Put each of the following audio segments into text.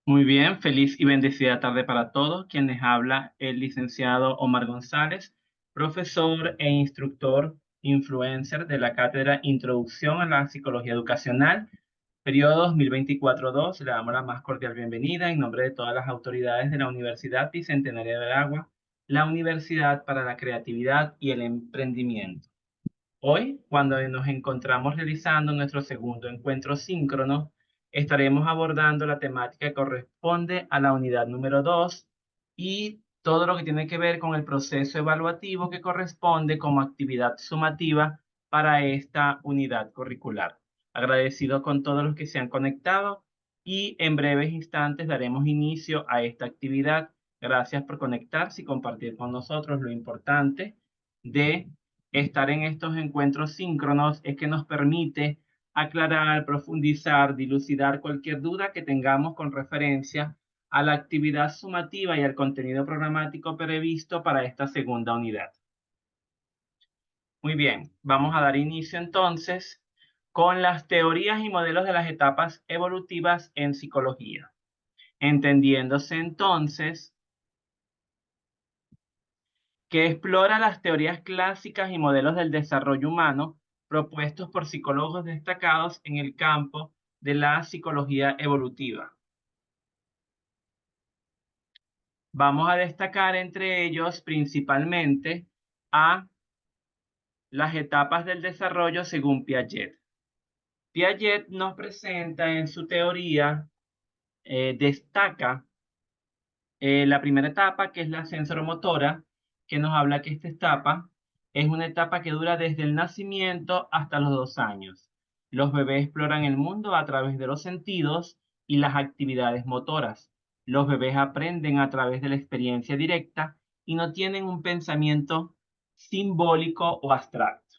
Muy bien, feliz y bendecida tarde para todos. Quienes habla el licenciado Omar González, profesor e instructor influencer de la cátedra Introducción a la Psicología Educacional, periodo 2024-2. Le damos la más cordial bienvenida en nombre de todas las autoridades de la Universidad Bicentenaria del Agua, la Universidad para la Creatividad y el Emprendimiento. Hoy, cuando nos encontramos realizando nuestro segundo encuentro síncrono, estaremos abordando la temática que corresponde a la unidad número 2 y todo lo que tiene que ver con el proceso evaluativo que corresponde como actividad sumativa para esta unidad curricular. Agradecido con todos los que se han conectado y en breves instantes daremos inicio a esta actividad. Gracias por conectarse y compartir con nosotros. Lo importante de estar en estos encuentros síncronos es que nos permite aclarar, profundizar, dilucidar cualquier duda que tengamos con referencia a la actividad sumativa y al contenido programático previsto para esta segunda unidad. Muy bien, vamos a dar inicio entonces con las teorías y modelos de las etapas evolutivas en psicología. Entendiéndose entonces que explora las teorías clásicas y modelos del desarrollo humano propuestos por psicólogos destacados en el campo de la psicología evolutiva. Vamos a destacar entre ellos principalmente a las etapas del desarrollo según Piaget. Piaget nos presenta en su teoría, destaca la primera etapa, que es la sensoromotora, que nos habla que esta etapa es una etapa que dura desde el nacimiento hasta los 2 años. Los bebés exploran el mundo a través de los sentidos y las actividades motoras. Los bebés aprenden a través de la experiencia directa y no tienen un pensamiento simbólico o abstracto.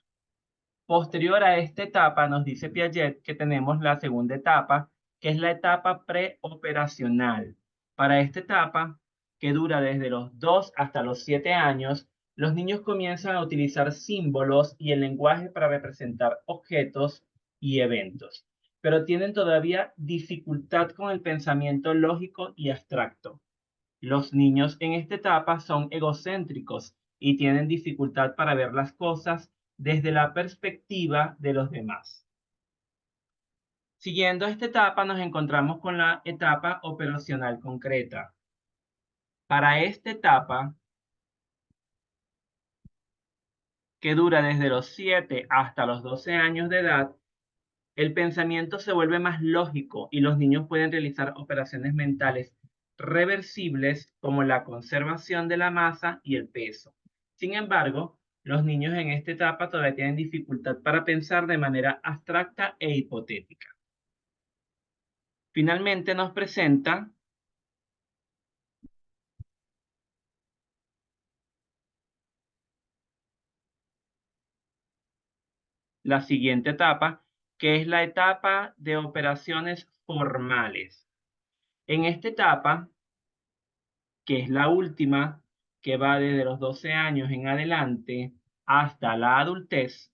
Posterior a esta etapa, nos dice Piaget que tenemos la segunda etapa, que es la etapa preoperacional. Para esta etapa, que dura desde los 2 hasta los 7 años, los niños comienzan a utilizar símbolos y el lenguaje para representar objetos y eventos, pero tienen todavía dificultad con el pensamiento lógico y abstracto. Los niños en esta etapa son egocéntricos y tienen dificultad para ver las cosas desde la perspectiva de los demás. Siguiendo esta etapa, nos encontramos con la etapa operacional concreta. Para esta etapa, que dura desde los 7 hasta los 12 años de edad, el pensamiento se vuelve más lógico y los niños pueden realizar operaciones mentales reversibles como la conservación de la masa y el peso. Sin embargo, los niños en esta etapa todavía tienen dificultad para pensar de manera abstracta e hipotética. Finalmente nos presenta la siguiente etapa, que es la etapa de operaciones formales. En esta etapa, que es la última, que va desde los 12 años en adelante hasta la adultez,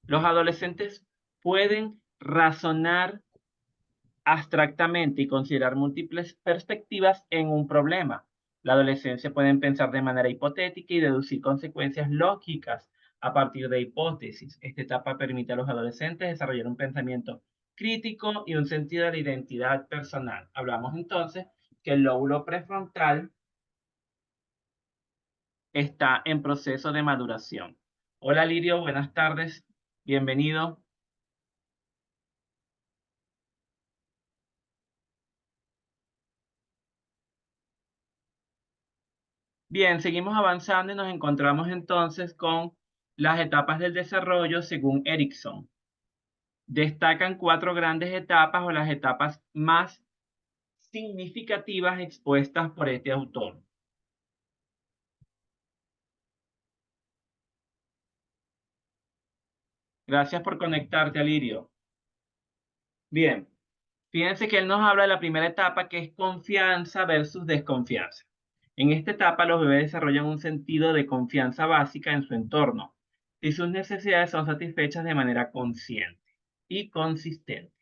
los adolescentes pueden razonar abstractamente y considerar múltiples perspectivas en un problema. La adolescencia pueden pensar de manera hipotética y deducir consecuencias lógicas a partir de hipótesis. Esta etapa permite a los adolescentes desarrollar un pensamiento crítico y un sentido de la identidad personal. Hablamos entonces que el lóbulo prefrontal está en proceso de maduración. Hola Lirio, buenas tardes, bienvenido. Bien, seguimos avanzando y nos encontramos entonces con las etapas del desarrollo según Erickson. Destacan 4 grandes etapas o las etapas más significativas expuestas por este autor. Gracias por conectarte, Alirio. Bien, fíjense que él nos habla de la primera etapa, que es confianza versus desconfianza. En esta etapa, los bebés desarrollan un sentido de confianza básica en su entorno y sus necesidades son satisfechas de manera consciente y consistente.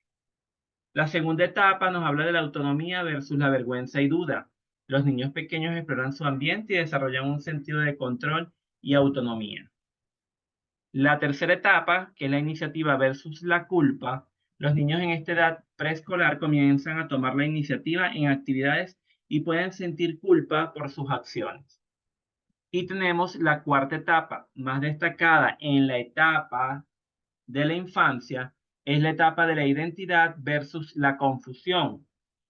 La segunda etapa nos habla de la autonomía versus la vergüenza y duda. Los niños pequeños exploran su ambiente y desarrollan un sentido de control y autonomía. La tercera etapa, que es la iniciativa versus la culpa, los niños en esta edad preescolar comienzan a tomar la iniciativa en actividades y pueden sentir culpa por sus acciones. Y tenemos la cuarta etapa, más destacada en la etapa de la infancia, es la etapa de la identidad versus la confusión.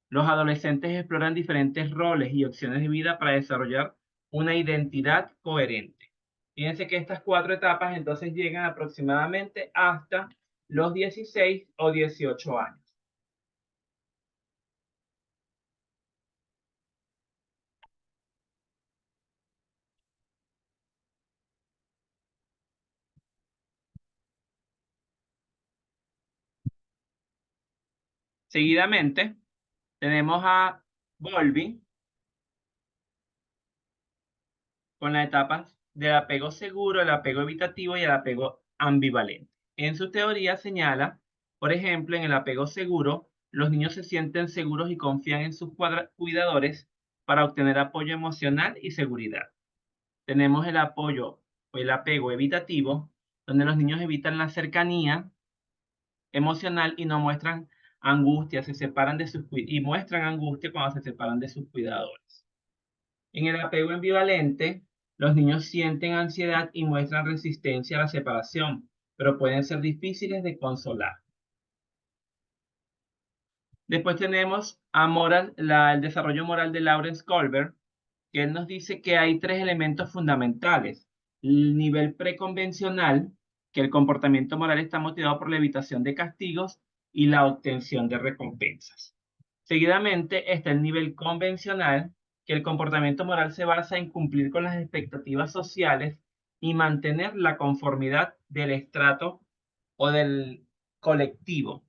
Los adolescentes exploran diferentes roles y opciones de vida para desarrollar una identidad coherente. Fíjense que estas cuatro etapas entonces llegan aproximadamente hasta los 16 o 18 años. Seguidamente tenemos a Bowlby con las etapas del apego seguro, el apego evitativo y el apego ambivalente. En su teoría señala, por ejemplo, en el apego seguro, los niños se sienten seguros y confían en sus cuidadores para obtener apoyo emocional y seguridad. Tenemos el apoyo o el apego evitativo, donde los niños evitan la cercanía emocional y no muestran angustia, se separan de sus y muestran angustia cuando se separan de sus cuidadores. En el apego ambivalente, los niños sienten ansiedad y muestran resistencia a la separación, pero pueden ser difíciles de consolar. Después tenemos el desarrollo moral de Lawrence Kohlberg, que él nos dice que hay tres elementos fundamentales. El nivel preconvencional, que el comportamiento moral está motivado por la evitación de castigos y la obtención de recompensas. Seguidamente está el nivel convencional, que el comportamiento moral se basa en cumplir con las expectativas sociales y mantener la conformidad del estrato o del colectivo.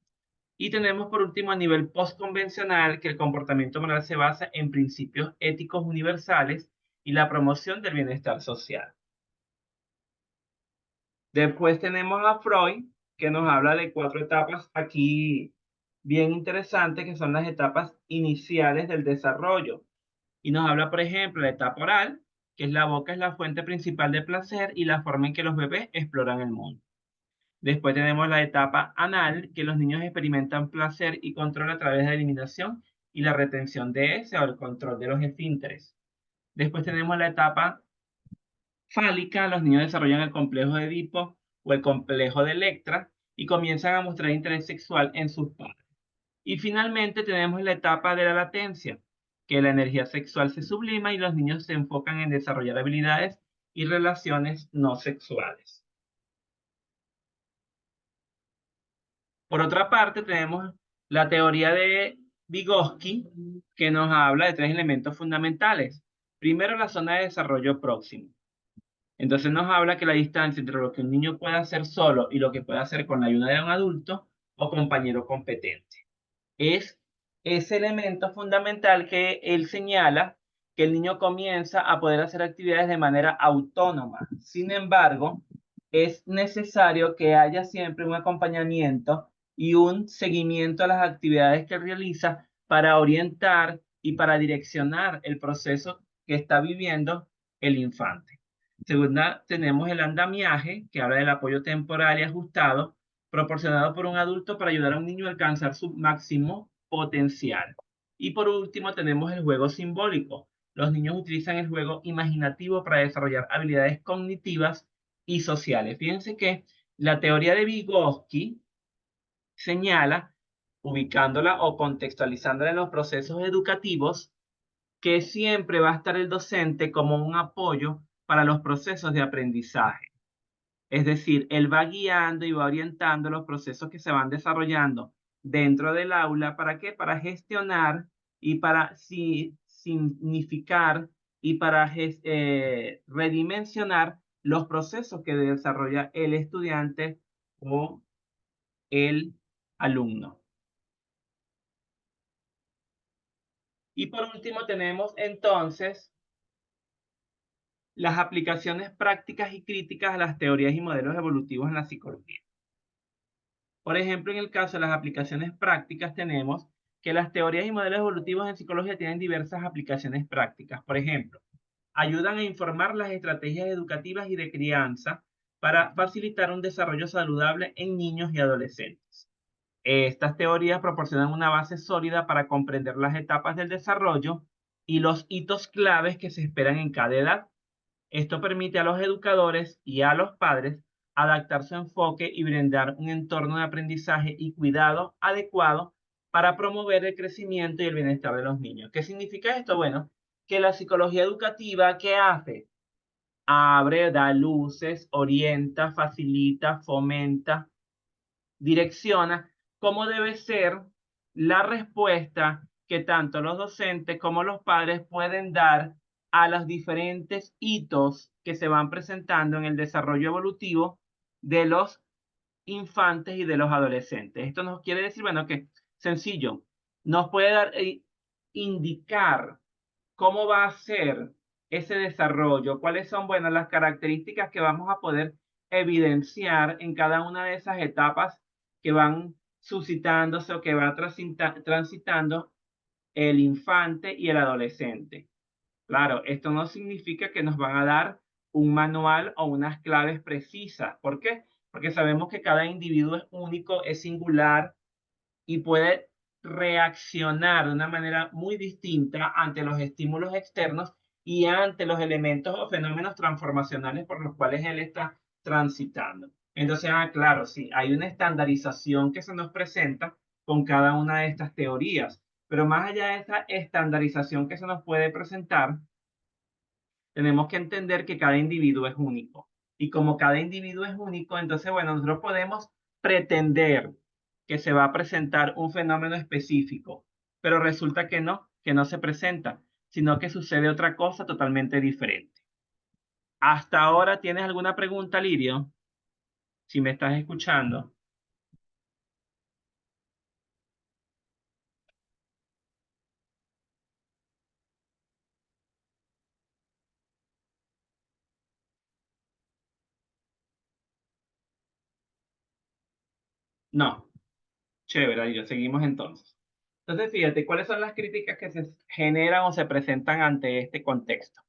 Y tenemos por último a nivel postconvencional que el comportamiento moral se basa en principios éticos universales y la promoción del bienestar social. Después tenemos a Freud, que nos habla de cuatro etapas aquí bien interesantes, que son las etapas iniciales del desarrollo. Y nos habla, por ejemplo, la etapa oral, que es la boca es la fuente principal de placer y la forma en que los bebés exploran el mundo. Después tenemos la etapa anal, que los niños experimentan placer y control a través de la eliminación y la retención de ese o el control de los esfínteres. Después tenemos la etapa fálica, los niños desarrollan el complejo de Edipo o el complejo de Electra y comienzan a mostrar interés sexual en sus padres. Y finalmente tenemos la etapa de la latencia, que la energía sexual se sublima y los niños se enfocan en desarrollar habilidades y relaciones no sexuales. Por otra parte, tenemos la teoría de Vygotsky, que nos habla de tres elementos fundamentales. Primero, la zona de desarrollo próximo. Entonces nos habla que la distancia entre lo que un niño puede hacer solo y lo que puede hacer con la ayuda de un adulto o compañero competente. Es ese elemento fundamental que él señala que el niño comienza a poder hacer actividades de manera autónoma. Sin embargo, es necesario que haya siempre un acompañamiento y un seguimiento a las actividades que realiza para orientar y para direccionar el proceso que está viviendo el infante. Segunda, tenemos el andamiaje, que habla del apoyo temporal y ajustado, proporcionado por un adulto para ayudar a un niño a alcanzar su máximo potencial. Y por último, tenemos el juego simbólico. Los niños utilizan el juego imaginativo para desarrollar habilidades cognitivas y sociales. Fíjense que la teoría de Vygotsky señala, ubicándola o contextualizándola en los procesos educativos, que siempre va a estar el docente como un apoyo para los procesos de aprendizaje. Es decir, él va guiando y va orientando los procesos que se van desarrollando dentro del aula. ¿Para qué? Para gestionar y para significar y para redimensionar los procesos que desarrolla el estudiante o el alumno. Y por último tenemos entonces las aplicaciones prácticas y críticas a las teorías y modelos evolutivos en la psicología. Por ejemplo, en el caso de las aplicaciones prácticas, tenemos que las teorías y modelos evolutivos en psicología tienen diversas aplicaciones prácticas. Por ejemplo, ayudan a informar las estrategias educativas y de crianza para facilitar un desarrollo saludable en niños y adolescentes. Estas teorías proporcionan una base sólida para comprender las etapas del desarrollo y los hitos claves que se esperan en cada edad. Esto permite a los educadores y a los padres adaptar su enfoque y brindar un entorno de aprendizaje y cuidado adecuado para promover el crecimiento y el bienestar de los niños. ¿Qué significa esto? Bueno, que la psicología educativa, ¿qué hace? Abre, da luces, orienta, facilita, fomenta, direcciona cómo debe ser la respuesta que tanto los docentes como los padres pueden dar a los diferentes hitos que se van presentando en el desarrollo evolutivo de los infantes y de los adolescentes. Esto nos quiere decir, bueno, que sencillo, nos puede dar, indicar cómo va a ser ese desarrollo, cuáles son, bueno, las características que vamos a poder evidenciar en cada una de esas etapas que van suscitándose o que va transitando el infante y el adolescente. Claro, esto no significa que nos van a dar un manual o unas claves precisas. ¿Por qué? Porque sabemos que cada individuo es único, es singular y puede reaccionar de una manera muy distinta ante los estímulos externos y ante los elementos o fenómenos transformacionales por los cuales él está transitando. Entonces, claro, sí, hay una estandarización que se nos presenta con cada una de estas teorías, pero más allá de esta estandarización que se nos puede presentar, tenemos que entender que cada individuo es único. Y como cada individuo es único, entonces, bueno, nosotros podemos pretender que se va a presentar un fenómeno específico, pero resulta que no se presenta, sino que sucede otra cosa totalmente diferente. Hasta ahora, ¿tienes alguna pregunta, Lirio? Si me estás escuchando. No. Chévere, Lirio, seguimos entonces. Entonces, fíjate, ¿cuáles son las críticas que se generan o se presentan ante este contexto?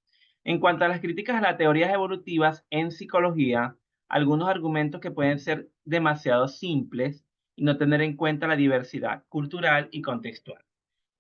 En cuanto a las críticas a las teorías evolutivas en psicología, algunos argumentos que pueden ser demasiado simples y no tener en cuenta la diversidad cultural y contextual.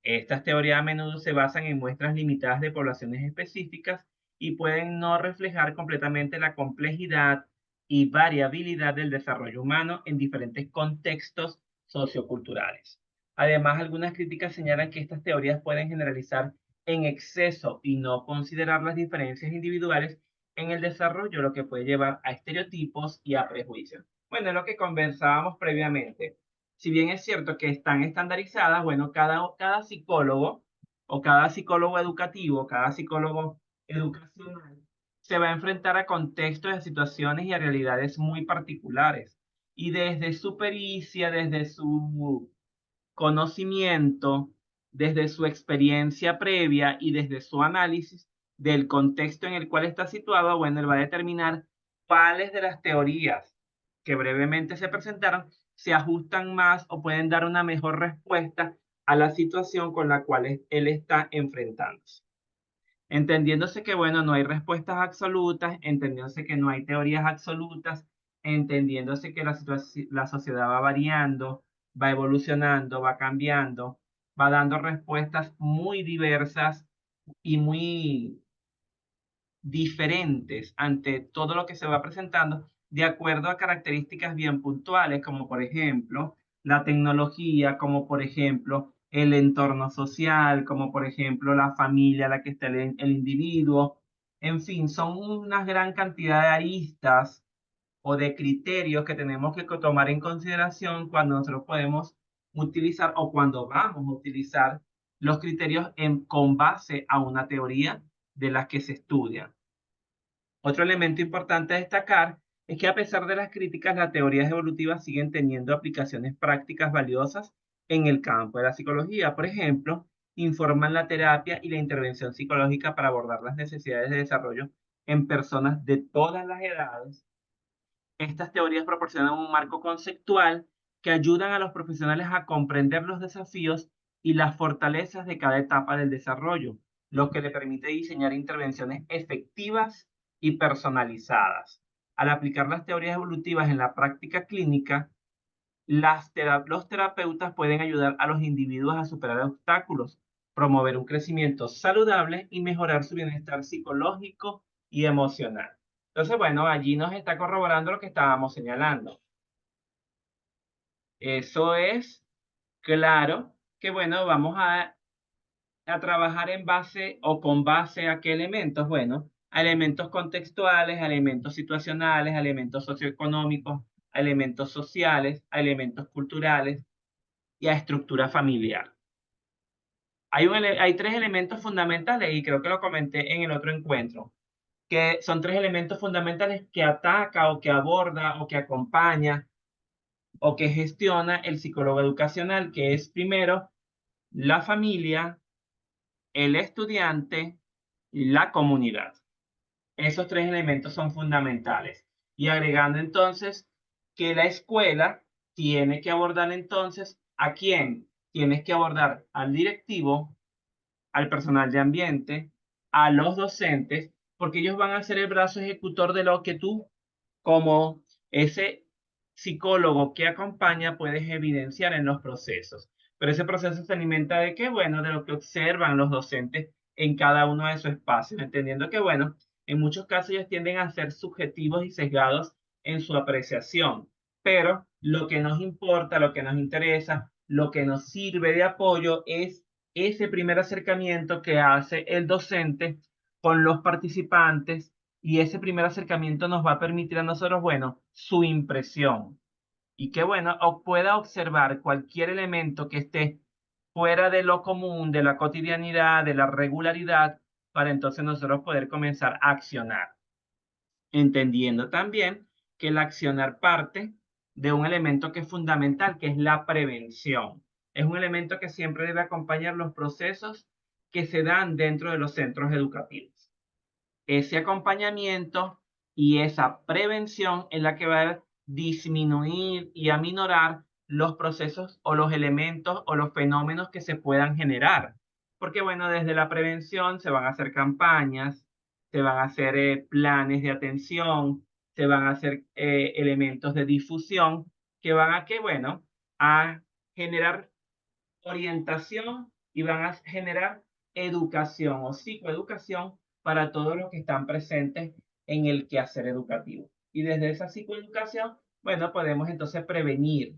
Estas teorías a menudo se basan en muestras limitadas de poblaciones específicas y pueden no reflejar completamente la complejidad y variabilidad del desarrollo humano en diferentes contextos socioculturales. Además, algunas críticas señalan que estas teorías pueden generalizar en exceso y no considerar las diferencias individuales en el desarrollo, lo que puede llevar a estereotipos y a prejuicios. Bueno, es lo que conversábamos previamente. Si bien es cierto que están estandarizadas, bueno, cada psicólogo o cada psicólogo educativo, cada psicólogo educacional, se va a enfrentar a contextos, a situaciones y a realidades muy particulares. Y desde su pericia, desde su conocimiento, desde su experiencia previa y desde su análisis del contexto en el cual está situado, bueno, él va a determinar cuáles de las teorías que brevemente se presentaron se ajustan más o pueden dar una mejor respuesta a la situación con la cual él está enfrentándose. Entendiéndose que, bueno, no hay respuestas absolutas, entendiéndose que no hay teorías absolutas, entendiéndose que la sociedad va variando, va evolucionando, va cambiando, va dando respuestas muy diversas y muy diferentes ante todo lo que se va presentando, de acuerdo a características bien puntuales, como por ejemplo la tecnología, como por ejemplo el entorno social, como por ejemplo la familia a la que está el individuo. En fin, son una gran cantidad de aristas o de criterios que tenemos que tomar en consideración cuando nosotros podemos utilizar o cuando vamos a utilizar los criterios con base a una teoría de las que se estudian. Otro elemento importante a destacar es que a pesar de las críticas, las teorías evolutivas siguen teniendo aplicaciones prácticas valiosas en el campo de la psicología. Por ejemplo, informan la terapia y la intervención psicológica para abordar las necesidades de desarrollo en personas de todas las edades. Estas teorías proporcionan un marco conceptual que ayudan a los profesionales a comprender los desafíos y las fortalezas de cada etapa del desarrollo, lo que le permite diseñar intervenciones efectivas y personalizadas. Al aplicar las teorías evolutivas en la práctica clínica, los terapeutas pueden ayudar a los individuos a superar obstáculos, promover un crecimiento saludable y mejorar su bienestar psicológico y emocional. Entonces, bueno, allí nos está corroborando lo que estábamos señalando. Eso es claro que, bueno, vamos a trabajar en base o con base a qué elementos. Bueno, a elementos contextuales, a elementos situacionales, a elementos socioeconómicos, a elementos sociales, a elementos culturales y a estructura familiar. Hay tres elementos fundamentales y creo que lo comenté en el otro encuentro, que son tres elementos fundamentales que ataca o que aborda o que acompaña o que gestiona el psicólogo educacional, que es primero la familia, el estudiante y la comunidad. Esos tres elementos son fundamentales. Y agregando entonces que la escuela tiene que abordar entonces ¿a quién? Tienes que abordar al directivo, al personal de ambiente, a los docentes, porque ellos van a ser el brazo ejecutor de lo que tú, como ese psicólogo que acompaña, puedes evidenciar en los procesos. Pero ese proceso se alimenta de qué, bueno, de lo que observan los docentes en cada uno de sus espacios, entendiendo que, bueno, en muchos casos ellos tienden a ser subjetivos y sesgados en su apreciación, pero lo que nos importa, lo que nos interesa, lo que nos sirve de apoyo es ese primer acercamiento que hace el docente con los participantes y ese primer acercamiento nos va a permitir a nosotros, bueno, su impresión y que, bueno, pueda observar cualquier elemento que esté fuera de lo común, de la cotidianidad, de la regularidad, para entonces nosotros poder comenzar a accionar, entendiendo también que el accionar parte de un elemento que es fundamental, que es la prevención. Es un elemento que siempre debe acompañar los procesos que se dan dentro de los centros educativos. Ese acompañamiento y esa prevención es la que va a disminuir y aminorar los procesos o los elementos o los fenómenos que se puedan generar. Porque bueno, desde la prevención se van a hacer campañas, se van a hacer planes de atención, se van a hacer elementos de difusión que van a que, bueno, a generar orientación y van a generar educación o psicoeducación para todos los que están presentes en el quehacer educativo. Y desde esa psicoeducación, bueno, podemos entonces prevenir,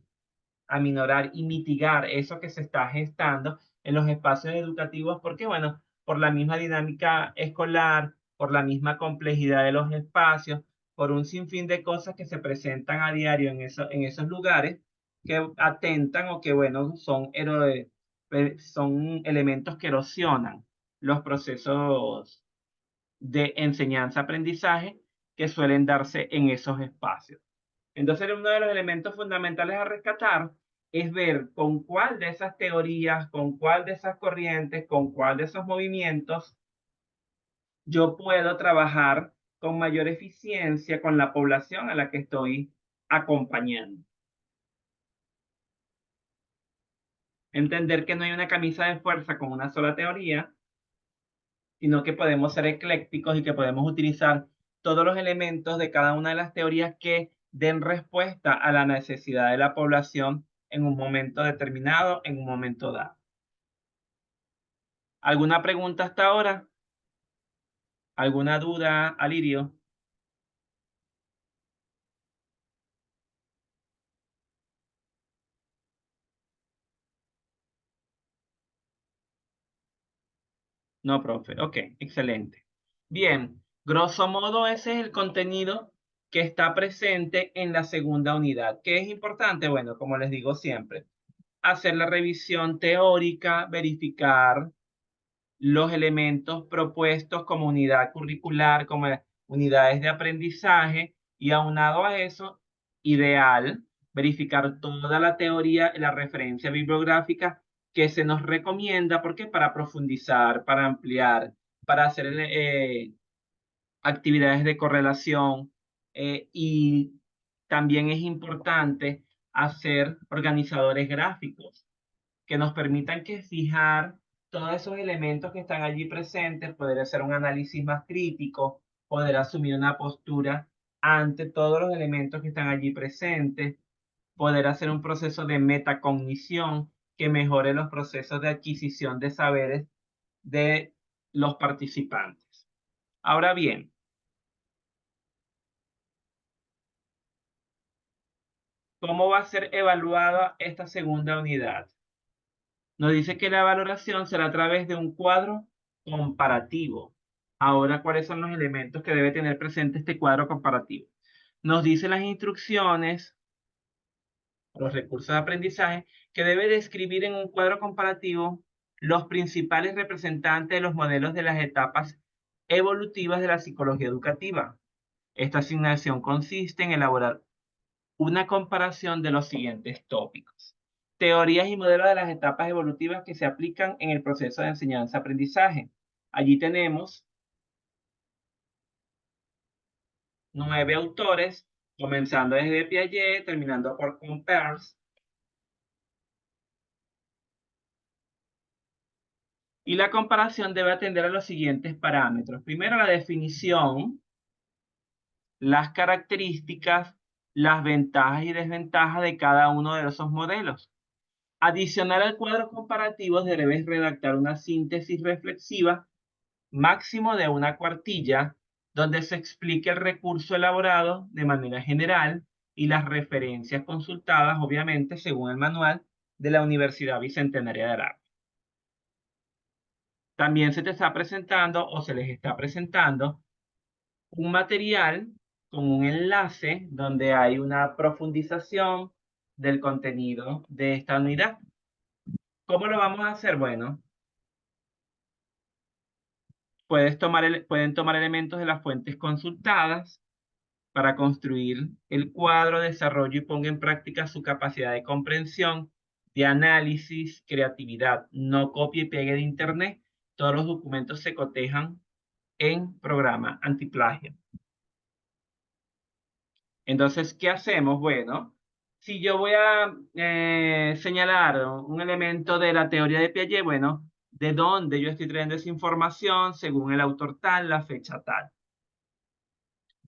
aminorar y mitigar eso que se está gestando en los espacios educativos, porque bueno, por la misma dinámica escolar, por la misma complejidad de los espacios, por un sinfín de cosas que se presentan a diario en esos lugares que atentan o que bueno, son elementos que erosionan los procesos de enseñanza-aprendizaje que suelen darse en esos espacios. Entonces, uno de los elementos fundamentales a rescatar es ver con cuál de esas teorías, con cuál de esas corrientes, con cuál de esos movimientos yo puedo trabajar con mayor eficiencia con la población a la que estoy acompañando. Entender que no hay una camisa de fuerza con una sola teoría, sino que podemos ser eclécticos y que podemos utilizar todos los elementos de cada una de las teorías que den respuesta a la necesidad de la población en un momento determinado, en un momento dado. ¿Alguna pregunta hasta ahora? ¿Alguna duda, Alirio? No, profe. Ok, excelente. Bien, grosso modo ese es el contenido que está presente en la segunda unidad. ¿Qué es importante? Bueno, como les digo siempre, hacer la revisión teórica, verificar los elementos propuestos como unidad curricular, como unidades de aprendizaje, y aunado a eso, ideal, verificar toda la teoría y la referencia bibliográfica que se nos recomienda, porque para profundizar, para ampliar, para hacer actividades de correlación, y también es importante a ser organizadores gráficos que nos permitan que fijar todos esos elementos que están allí presentes, poder hacer un análisis más crítico, poder asumir una postura ante todos los elementos que están allí presentes, poder hacer un proceso de metacognición que mejore los procesos de adquisición de saberes de los participantes. Ahora bien, ¿cómo va a ser evaluada esta segunda unidad? Nos dice que la valoración será a través de un cuadro comparativo. Ahora, ¿cuáles son los elementos que debe tener presente este cuadro comparativo? Nos dice las instrucciones, los recursos de aprendizaje, que debe describir en un cuadro comparativo los principales representantes de los modelos de las etapas evolutivas de la psicología educativa. Esta asignación consiste en elaborar una comparación de los siguientes tópicos: teorías y modelos de las etapas evolutivas que se aplican en el proceso de enseñanza-aprendizaje. Allí tenemos 9 autores, comenzando desde Piaget, terminando por Peirce, y la comparación debe atender a los siguientes parámetros. Primero, la definición, las características, las ventajas y desventajas de cada uno de esos modelos. Adicional al cuadro comparativo, debes redactar una síntesis reflexiva máximo de una cuartilla, donde se explique el recurso elaborado de manera general y las referencias consultadas, obviamente, según el manual de la Universidad Bicentenaria de Aragua. También se te está presentando o se les está presentando un material con un enlace donde hay una profundización del contenido de esta unidad. ¿Cómo lo vamos a hacer? Bueno, pueden tomar elementos de las fuentes consultadas para construir el cuadro, desarrollo y ponga en práctica su capacidad de comprensión, de análisis, creatividad. No copie y pegue de internet. Todos los documentos se cotejan en programa antiplagio. Entonces, ¿qué hacemos? Bueno, si yo voy a señalar un elemento de la teoría de Piaget, bueno, ¿de dónde yo estoy trayendo esa información según el autor tal, la fecha tal?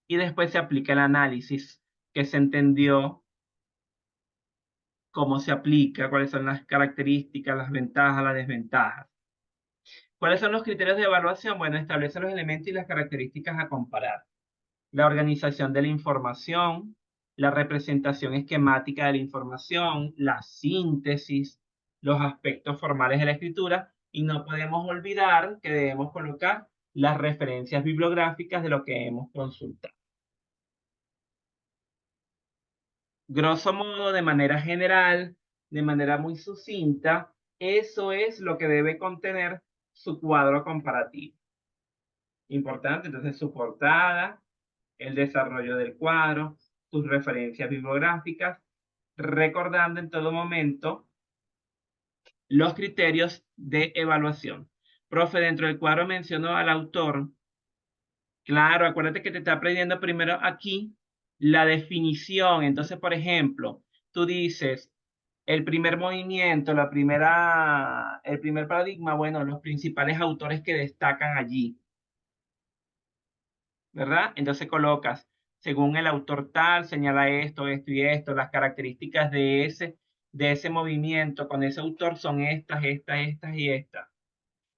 Y después se aplica el análisis que se entendió, cómo se aplica, cuáles son las características, las ventajas, las desventajas. ¿Cuáles son los criterios de evaluación? Bueno, establece los elementos y las características a comparar. La organización de la información, la representación esquemática de la información, la síntesis, los aspectos formales de la escritura, y no podemos olvidar que debemos colocar las referencias bibliográficas de lo que hemos consultado. Grosso modo, de manera general, de manera muy sucinta, eso es lo que debe contener su cuadro comparativo. Importante, entonces, su portada, el desarrollo del cuadro, sus referencias bibliográficas, recordando en todo momento los criterios de evaluación. Profe, dentro del cuadro mencionó al autor. Claro, acuérdate que te está aprendiendo primero aquí la definición. Entonces, por ejemplo, tú dices el primer movimiento, el primer paradigma, bueno, los principales autores que destacan allí, ¿verdad? Entonces colocas, según el autor tal, señala esto, esto y esto, las características de ese movimiento con ese autor son estas, estas, estas y estas.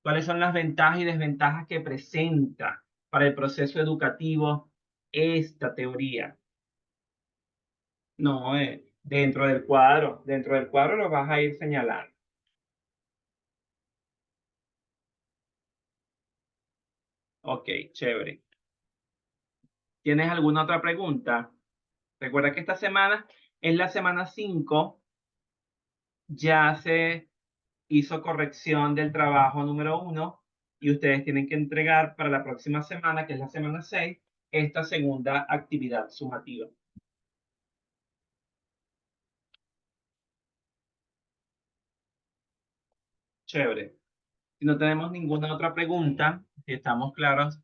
¿Cuáles son las ventajas y desventajas que presenta para el proceso educativo esta teoría? No, dentro del cuadro lo vas a ir señalando. Ok, chévere. ¿Tienes alguna otra pregunta? Recuerda que esta semana es la semana 5, ya se hizo corrección del trabajo número 1 y ustedes tienen que entregar para la próxima semana, que es la semana 6, esta segunda actividad sumativa. Chévere. Si no tenemos ninguna otra pregunta, si estamos claros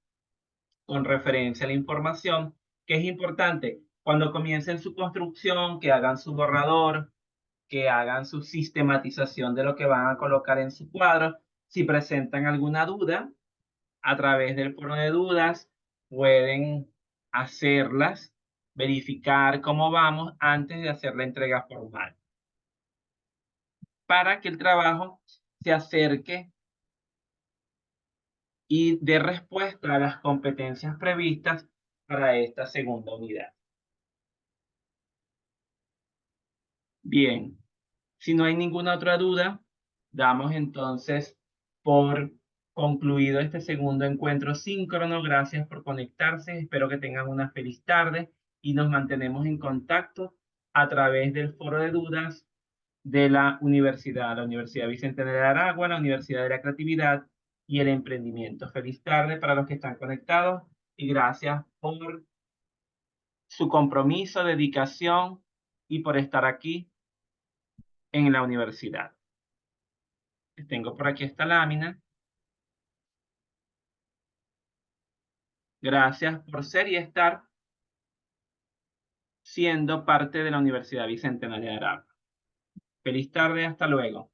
con referencia a la información, que es importante, Cuando comiencen su construcción, que hagan su borrador, que hagan su sistematización de lo que van a colocar en su cuadro. Si presentan alguna duda, a través del foro de dudas pueden hacerlas, verificar cómo vamos antes de hacer la entrega formal, para que el trabajo se acerque y dé respuesta a las competencias previstas para esta segunda unidad. Bien, si no hay ninguna otra duda, damos entonces por concluido este segundo encuentro síncrono. Gracias por conectarse. Espero que tengan una feliz tarde y nos mantenemos en contacto a través del foro de dudas de la Universidad Bicentenario de Aragua, la Universidad de la Creatividad y el Emprendimiento. Feliz tarde para los que están conectados y gracias por su compromiso, dedicación y por estar aquí en la universidad. Tengo por aquí esta lámina. Gracias por ser y estar siendo parte de la Universidad Bicentenaria de Aragua. Feliz tarde, hasta luego.